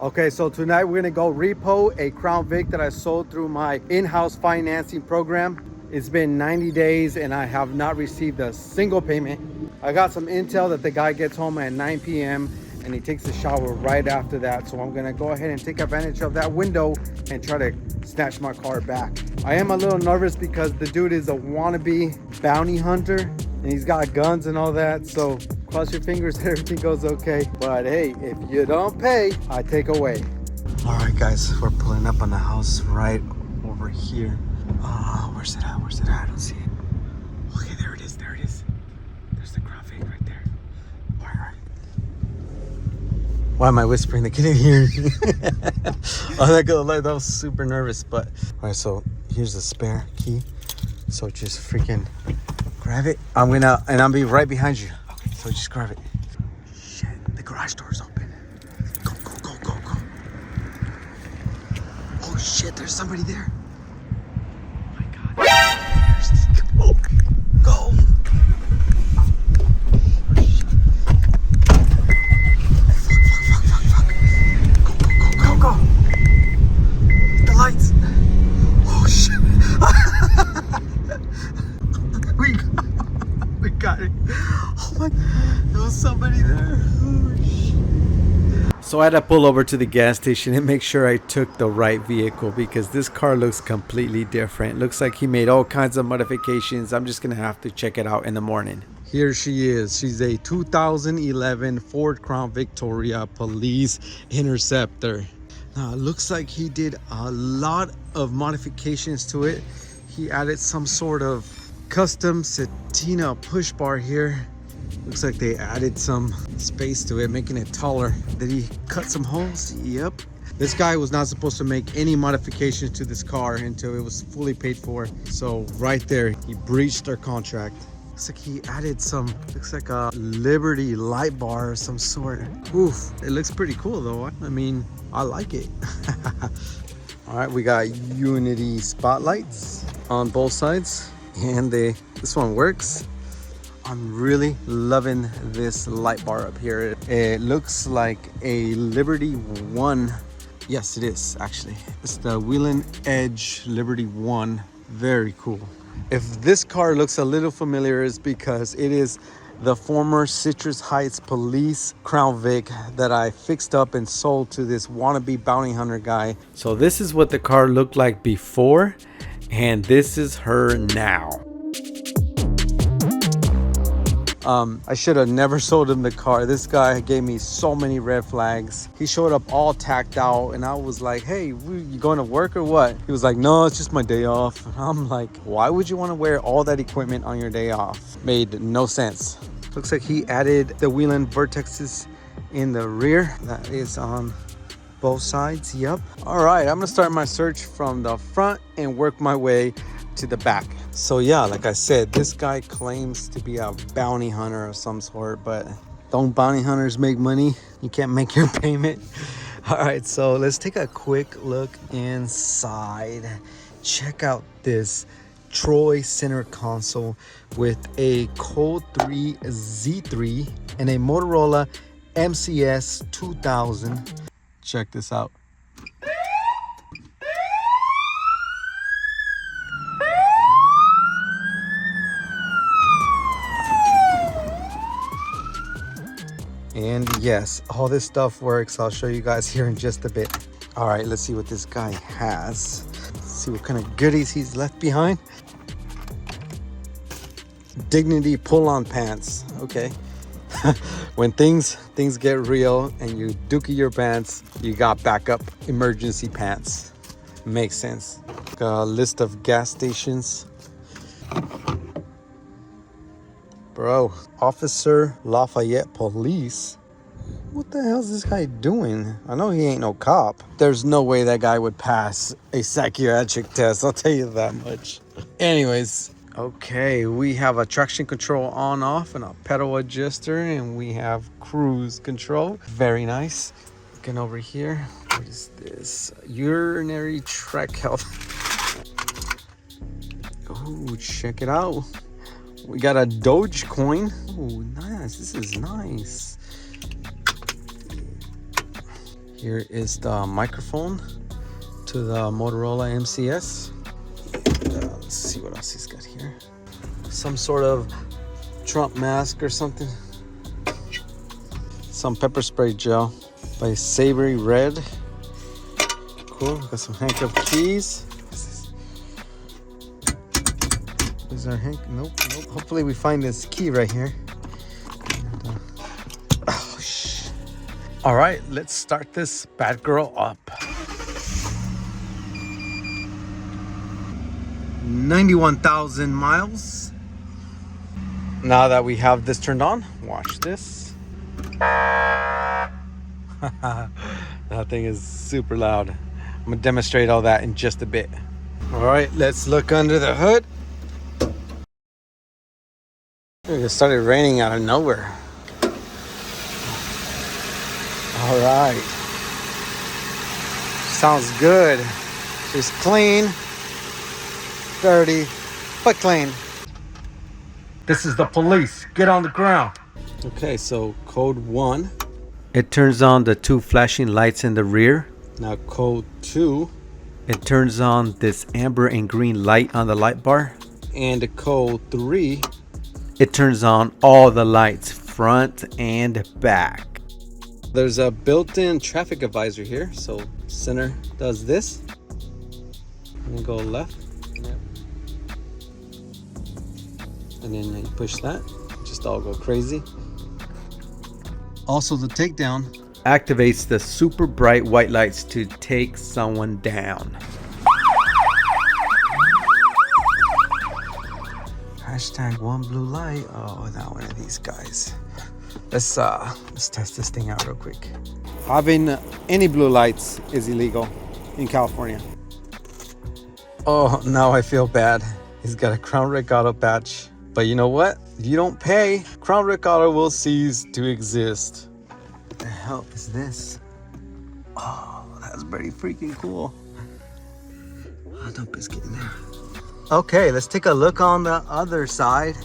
Okay, so tonight we're gonna go repo a Crown Vic that I sold through my in-house financing program. It's been 90 days and I have not received a single payment. I got some intel that the guy gets home at 9 p.m. and he takes a shower right after that. So I'm gonna go ahead and take advantage of that window and try to snatch my car back. I am a little nervous because the dude is a wannabe bounty hunter and he's got guns and all that. So cross your fingers that everything goes okay. But hey, if you don't pay, I take away. All right, guys, we're pulling up on the house right over here. Where's it at? Where's it at? I don't see it. Okay, there it is. There it is. There's the Crown Vic right there. All right. Why am I whispering? They can't hear me. I'm not gonna lie, that was super nervous. But all right, so here's the spare key. So just freaking grab it. I'll be right behind you. Okay, so just grab it. Shit, the garage door's open. Go, go, go, go, go. Oh shit, there's somebody there. Oh my god. Go. Go. Fuck. Go, go, go, go. The lights. Oh shit. We got it. Oh my, there was somebody there. Oh, shit. So I had to pull over to the gas station and make sure I took the right vehicle because this car looks completely different. Looks like he made all kinds of modifications. I'm just gonna have to check it out in the morning. Here she is. She's a 2011 Ford Crown Victoria Police Interceptor. Now it looks like he did a lot of modifications to it. He added some sort of custom Satina push bar here. Looks like they added some space to it, making it taller. Did he cut some holes? Yep. This guy was not supposed to make any modifications to this car until it was fully paid for. So right there, he breached their contract. Looks like he added some, looks like a Liberty light bar of some sort. Oof, it looks pretty cool though. I mean, I like it. All right, we got Unity spotlights on both sides. And this one works. I'm really loving this light bar up here. It looks like a Liberty One. Yes, it is actually. It's the Wheel Edge Liberty One. Very cool. If this car looks a little familiar, it's because it is the former Citrus Heights Police Crown Vic that I fixed up and sold to this wannabe bounty hunter guy. So this is what the car looked like before, and this is her now. I should have never sold him the car. This guy gave me so many red flags. He showed up all tacked out and I was like, hey, you going to work or what? He was like, no, it's just my day off. I'm like, why would you want to wear all that equipment on your day off? Made no sense. Looks like he added the Whelen Vertexes in the rear. That is on both sides. Yep. All right, I'm gonna start my search from the front and work my way to the back. So yeah, like I said, this guy claims to be a bounty hunter of some sort, but don't bounty hunters make money? You can't make your payment. All right, so let's take a quick look inside. Check out this Troy center console with a Cold 3 Z3 and a Motorola MCS 2000. Check this out. And yes, all this stuff works. I'll show you guys here in just a bit. All right, let's see what this guy has. Let's see what kind of goodies he's left behind. Dignity pull-on pants. Okay. When things get real and you dookie your pants, you got backup emergency pants. Makes sense. Got a list of gas stations. Bro, Officer Lafayette Police. What the hell is this guy doing? I know he ain't no cop. There's no way that guy would pass a psychiatric test, I'll tell you that much. Anyways, okay, we have a traction control on off and a pedal adjuster, and we have cruise control. Very nice. Looking over here, what is this? Urinary tract health. Oh, check it out. We got a Dogecoin. Oh, nice. This is nice. Here is the microphone to the Motorola MCS. Let's see what else he's got here. Some sort of Trump mask or something. Some pepper spray gel by Savory Red. Cool. Got some handcuff keys. Is our Nope. Hopefully we find this key right here. And, all right, let's start this bad girl up. 91,000 miles. Now that we have this turned on, watch this. That thing is super loud. I'm gonna demonstrate all that in just a bit. All right, let's look under the hood. It started raining out of nowhere. All right. Sounds good. She's clean, dirty, but clean. This is the police. Get on the ground. Okay, so code 1. It turns on the 2 flashing lights in the rear. Now code 2. It turns on this amber and green light on the light bar. And code 3. It turns on all the lights, front and back. There's a built-in traffic advisor here. So center does this. And go left. Yep. And then you push that. Just all go crazy. Also, the takedown activates the super bright white lights to take someone down. Hashtag one blue light. Oh, not one of these guys. Let's test this thing out real quick. Having any blue lights is illegal in California. Oh, now I feel bad. He's got a Crown Vic Auto patch. But you know what? If you don't pay, Crown Vic Auto will cease to exist. What the hell is this? Oh, that's pretty freaking cool. Oh, no biscuit in there. Okay, let's take a look on the other side.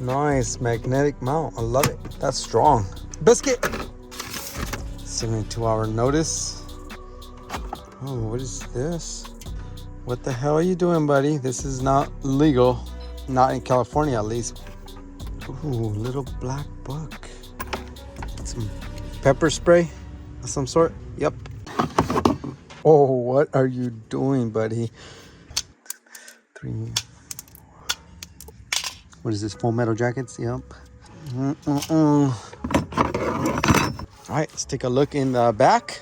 Nice magnetic mount. I love it. That's strong. Biscuit. 72-hour notice. Oh, what is this? What the hell are you doing, buddy? This is not legal. Not in California, at least. Ooh, little black book. Some pepper spray of some sort. Yep. Oh, what are you doing, buddy? 3. What is this? Full metal jackets? Yep. All right, let's take a look in the back.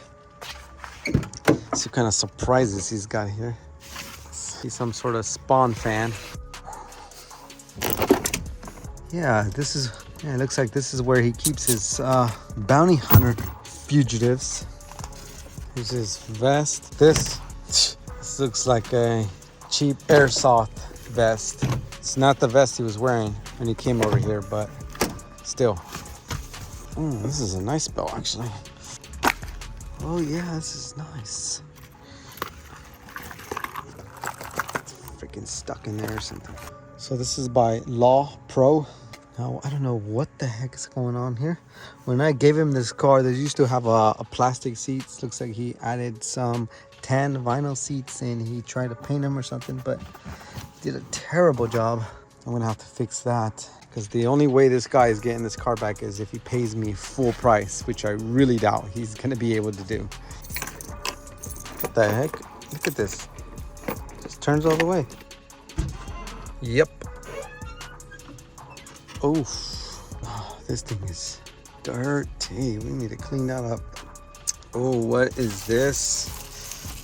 See what kind of surprises he's got here. See some sort of Spawn fan. Yeah, this is. Yeah, it looks like this is where he keeps his bounty hunter fugitives. Here's his vest. This looks like a cheap airsoft vest. It's not the vest he was wearing when he came over here, but still. This is a nice belt, actually. Oh yeah, this is nice. It's freaking stuck in there or something. So this is by Law Pro. Now, I don't know what the heck is going on here. When I gave him this car, they used to have a plastic seats. Looks like he added some tan vinyl seats and he tried to paint them or something, but did a terrible job. I'm gonna have to fix that because the only way this guy is getting this car back is if he pays me full price, which I really doubt he's gonna be able to do. What the heck? Look at this. Just turns all the way. Yep. Oof. Oh, this thing is dirty. We need to clean that up. Oh, what is this?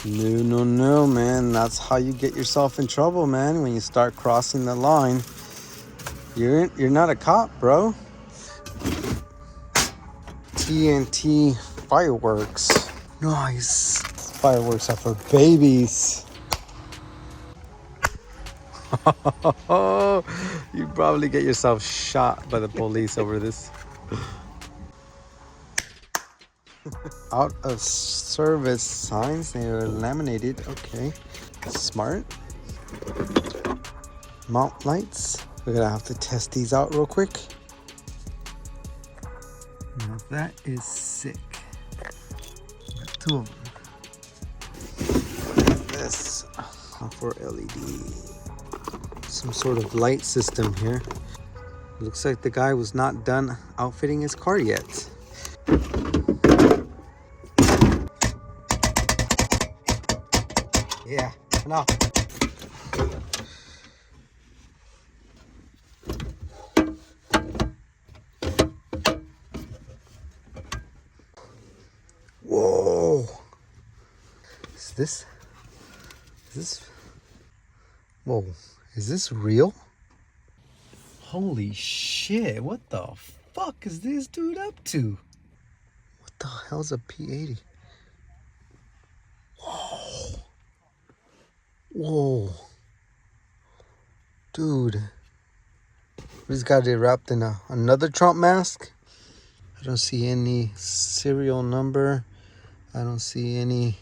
No, man. That's how you get yourself in trouble, man. When you start crossing the line, you're not a cop, bro. TNT fireworks. Nice. Fireworks are for babies. You probably get yourself shot by the police over this. Out of service signs, they are laminated. Okay, smart. Mount lights. We're gonna have to test these out real quick. That is sick. Got two of them. This for LED. Some sort of light system here. Looks like the guy was not done outfitting his car yet. Yeah, no. Whoa. Is this, whoa, is this real? Holy shit, what the fuck is this dude up to? What the hell's a P80? Whoa. Whoa. Dude. He's got it wrapped in another Trump mask. I don't see any serial number. I don't see any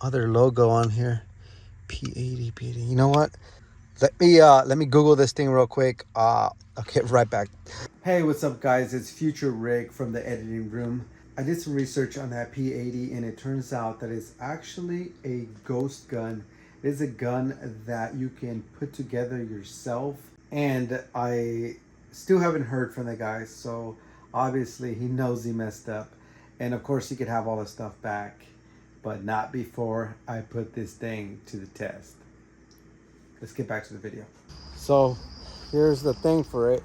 other logo on here. P80, P80. You know what? Let me Google this thing real quick. I'll get right back. Hey, what's up, guys? It's Future Rick from the editing room. I did some research on that P80, and it turns out that it's actually a ghost gun. It is a gun that you can put together yourself, and I still haven't heard from the guy, so obviously he knows he messed up, and of course he could have all the stuff back, but not before I put this thing to the test. Let's get back to the video. So here's the thing for it.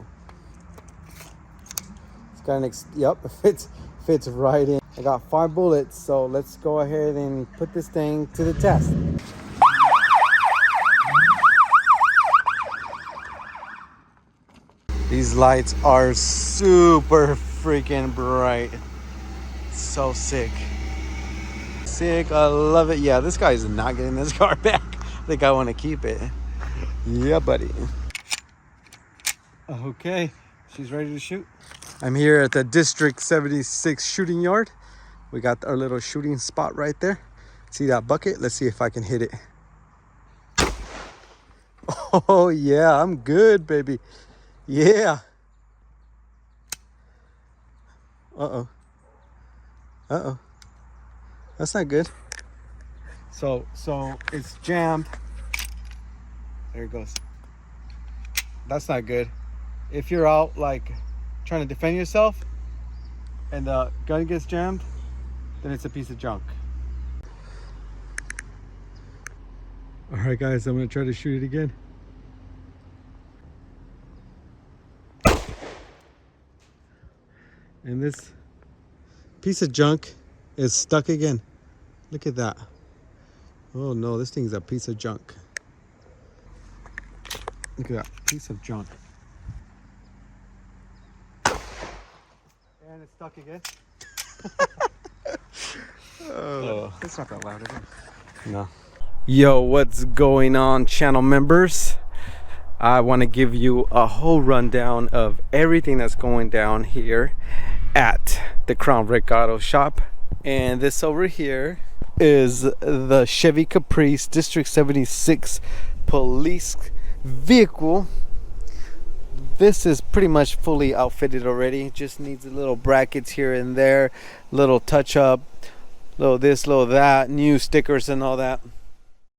It's got an yep, it fits right in. I got 5 bullets, so let's go ahead and put this thing to the test. These lights are super freaking bright. So sick. Sick, I love it. Yeah, this guy's not getting this car back. I think I want to keep it. Yeah, buddy. Okay, she's ready to shoot. I'm here at the District 76 shooting yard. We got our little shooting spot right there. See that bucket? Let's see if I can hit it. Oh yeah, I'm good, baby. Yeah. Uh-oh. Uh-oh. That's not good. So it's jammed. There it goes. That's not good. If you're out like trying to defend yourself and the gun gets jammed, then it's a piece of junk. All right, guys, I'm gonna try to shoot it again. And this piece of junk is stuck again. Look at that. Oh no, this thing's a piece of junk. Look at that piece of junk. And it's stuck again. Oh, it's not that loud, is it? No. Yo, what's going on, channel members? I want to give you a whole rundown of everything that's going down here at the Crown Vic Auto Shop. And this over here is the Chevy Caprice District 76 police vehicle. This is pretty much fully outfitted already. Just needs a little brackets here and there, little touch up, little this, little that, new stickers and all that.